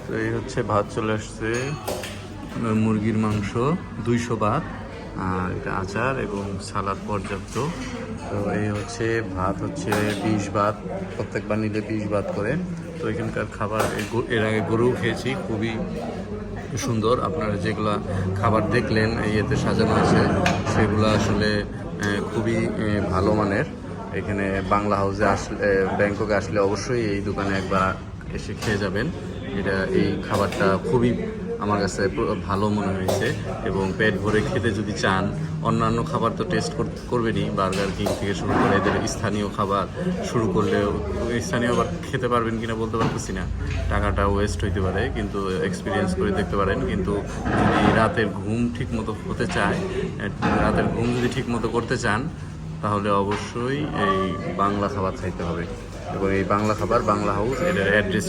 তো এই হচ্ছে ভাত চলে আসছে, মুরগির মাংস 200 বাত, আর এটা আচার এবং সালাদ পর্যাপ্ত। তো এই হচ্ছে ভাত হচ্ছে 20 বাত, প্রত্যেকবার নিলে 20 বাত করে। তো এখানকার খাবার এর আগে গরুও খেয়েছি, খুবই সুন্দর। আপনারা যেগুলা খাবার দেখলেন ইয়েতে সাজানো আছে সেগুলো আসলে খুবই ভালো মানের। এখানে বাংলা হাউসে আসলে, ব্যাংককে আসলে অবশ্যই এই দোকানে একবার এসে খেয়ে যাবেন। এই খাবারটা খুবই আমার কাছে ভালো মনে হয়েছে, এবং পেট ভরে খেতে যদি চান, অন্যান্য খাবার তো টেস্ট করবেনই, বার্গার কিং থেকে শুরু করে এদের স্থানীয় খাবার শুরু করলেও স্থানীয় আবার খেতে পারবেন কিনা বলতে পারতেছি না, টাকাটা ওয়েস্ট হইতে পারে, কিন্তু এক্সপিরিয়েন্স করে দেখতে পারেন। কিন্তু যদি রাতের ঘুম ঠিক মতো হতে চায়, রাতের ঘুম যদি ঠিক মতো করতে চান, তাহলে অবশ্যই এই বাংলা খাবার খাইতে হবে। এবং এই বাংলা খাবার, বাংলা হাউস, এটার অ্যাড্রেস